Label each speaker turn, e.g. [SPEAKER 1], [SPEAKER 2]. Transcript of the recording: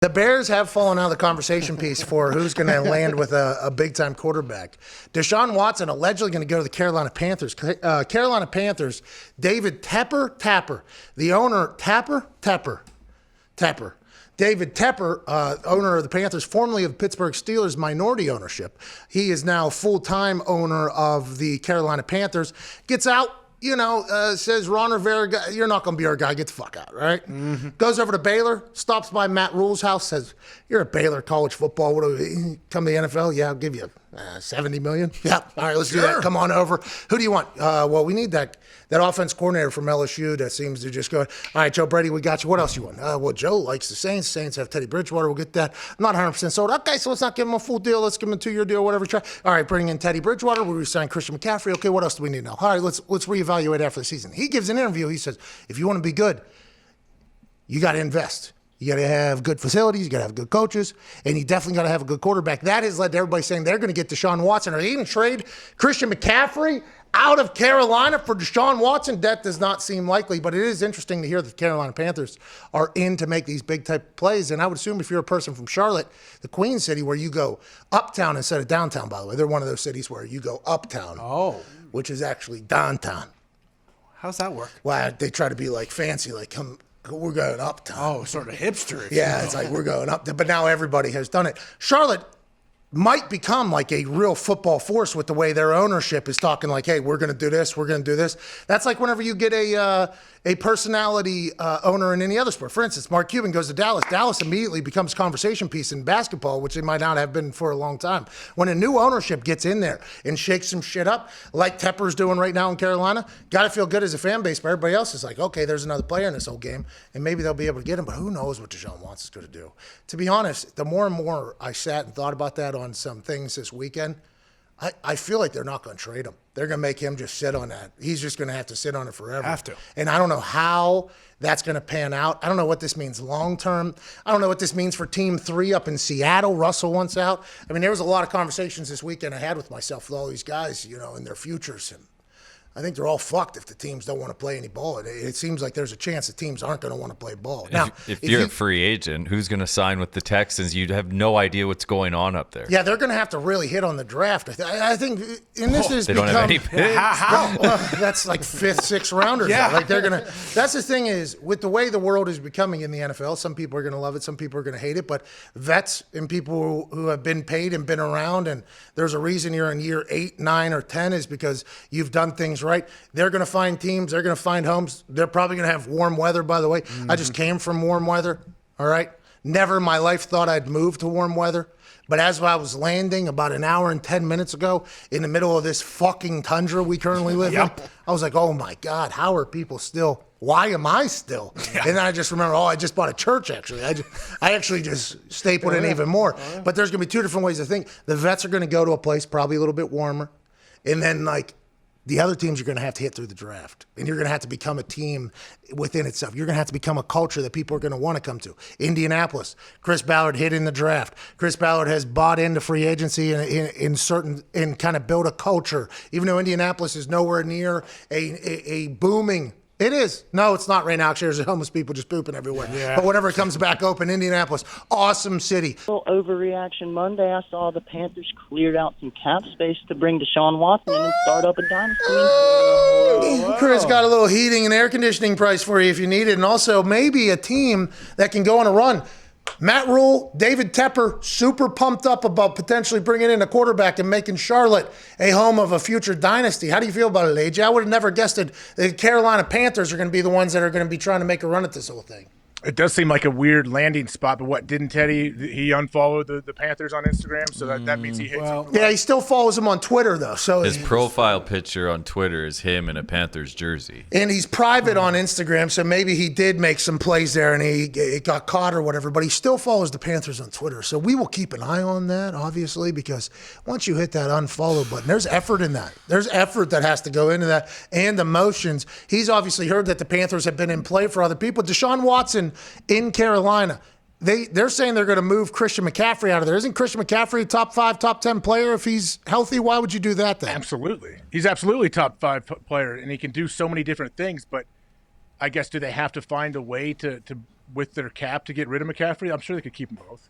[SPEAKER 1] The Bears have fallen out of the conversation piece for who's going to land with a big-time quarterback. Deshaun Watson allegedly going to go to the Carolina Panthers. Carolina Panthers, David Tepper, the owner, Tepper. David Tepper, owner of the Panthers, formerly of Pittsburgh Steelers minority ownership. He is now full-time owner of the Carolina Panthers. Gets out. Says Ron Rivera, you're not going to be our guy. Get the fuck out, right? Mm-hmm. Goes over to Baylor, stops by Matt Rule's house, says, you're at Baylor college football. What do we come to the NFL? Yeah, I'll give you $70 million. Yeah, all right, let's do that. Come on over. Who do you want? Well, we need that offense coordinator from LSU that seems to just go, all right, Joe Brady, we got you. What else you want? Well, Joe likes the Saints. Saints have Teddy Bridgewater. We'll get that. I'm not 100% sold. Okay, so let's not give him a full deal. Let's give him a 2-year deal, whatever. Try. All right, bring in Teddy Bridgewater. We'll resign Christian McCaffrey. Okay, what else do we need now? All right, let's reevaluate after the season. He gives an interview. He says, if you want to be good, you got to invest. You got to have good facilities. You got to have good coaches. And you definitely got to have a good quarterback. That has led to everybody saying they're going to get Deshaun Watson. Or they even trade Christian McCaffrey out of Carolina for Deshaun Watson. That does not seem likely. But it is interesting to hear that the Carolina Panthers are in to make these big type plays. And I would assume if you're a person from Charlotte, the Queen City, where you go uptown instead of downtown, by the way. They're one of those cities where you go uptown, which is actually downtown.
[SPEAKER 2] How's that work?
[SPEAKER 1] Well, they try to be like fancy, like we're going uptown.
[SPEAKER 2] Oh, sort of hipster.
[SPEAKER 1] Yeah, it's like we're going up there. But now everybody has done it. Charlotte might become like a real football force with the way their ownership is talking like, hey, we're going to do this, we're going to do this. That's like whenever you get a personality owner in any other sport. For instance, Mark Cuban goes to Dallas. Dallas immediately becomes conversation piece in basketball, which they might not have been for a long time. When a new ownership gets in there and shakes some shit up, like Tepper's doing right now in Carolina, got to feel good as a fan base, but everybody else is like, okay, there's another player in this whole game, and maybe they'll be able to get him, but who knows what Deshaun Watson's going to do. To be honest, the more and more I sat and thought about that on some things this weekend, I feel like they're not going to trade him. They're going to make him just sit on that. He's just going to have to sit on it forever.
[SPEAKER 2] Have to.
[SPEAKER 1] And I don't know how that's going to pan out. I don't know what this means long term. I don't know what this means for Team 3 up in Seattle. Russell wants out. I mean, there was a lot of conversations this weekend I had with myself with all these guys, in their futures. And I think they're all fucked if the teams don't want to play any ball. It seems like there's a chance the teams aren't going to want to play ball. Now,
[SPEAKER 3] if you're a free agent, who's going to sign with the Texans? You'd have no idea what's going on up there.
[SPEAKER 1] Yeah, they're going to have to really hit on the draft. I think, and this is
[SPEAKER 3] they don't have any picks.
[SPEAKER 1] How? Well, that's like 5th, 6th rounders.
[SPEAKER 2] Yeah.
[SPEAKER 1] Like they're going to. That's the thing is with the way the world is becoming in the NFL. Some people are going to love it. Some people are going to hate it. But vets and people who have been paid and been around, and there's a reason you're in year 8, 9, or 10 is because you've done things right. They're going to find teams. They're going to find homes. They're probably going to have warm weather, by the way. Mm-hmm. I just came from warm weather, all right? Never in my life thought I'd move to warm weather. But as I was landing about an hour and 10 minutes ago in the middle of this fucking tundra we currently live in, I was like, oh, my God, how are people still? Why am I still? Yeah. And then I just remember, I just bought a church, actually. I actually just stapled in even more. But there's going to be 2 different ways to think. The vets are going to go to a place probably a little bit warmer. And then, the other teams you're going to have to hit through the draft. And you're going to have to become a team within itself. You're going to have to become a culture that people are going to want to come to. Indianapolis, Chris Ballard hit in the draft. Chris Ballard has bought into free agency and kind of built a culture. Even though Indianapolis is nowhere near a booming. It is. No, it's not right now. Actually, there's homeless people just pooping everywhere. Yeah. But whenever it comes back open, Indianapolis, awesome city.
[SPEAKER 4] Overreaction Monday, I saw the Panthers cleared out some cap space to bring Deshaun Watson in and start up a dynasty.
[SPEAKER 1] Chris got a little heating and air conditioning price for you if you need it. And also maybe a team that can go on a run. Matt Rule, David Tepper, super pumped up about potentially bringing in a quarterback and making Charlotte a home of a future dynasty. How do you feel about it, AJ? I would have never guessed that the Carolina Panthers are going to be the ones that are going to be trying to make a run at this whole thing.
[SPEAKER 5] It does seem like a weird landing spot, but what, didn't Teddy, he unfollowed the Panthers on Instagram, so that means he hates them.
[SPEAKER 1] Yeah, he still follows them on Twitter, though. So
[SPEAKER 3] his profile picture on Twitter is him in a Panthers jersey.
[SPEAKER 1] And he's private on Instagram, so maybe he did make some plays there and he got caught or whatever, but he still follows the Panthers on Twitter. So we will keep an eye on that, obviously, because once you hit that unfollow button, there's effort in that. There's effort that has to go into that and emotions. He's obviously heard that the Panthers have been in play for other people. Deshaun Watson in Carolina, they're saying they're going to move Christian McCaffrey out of there. Isn't Christian McCaffrey a top 5, top 10 player if he's healthy? Why would you do that then?
[SPEAKER 5] Absolutely. He's absolutely top 5 player, and he can do so many different things, but I guess do they have to find a way to with their cap to get rid of McCaffrey, I'm sure they could keep them both.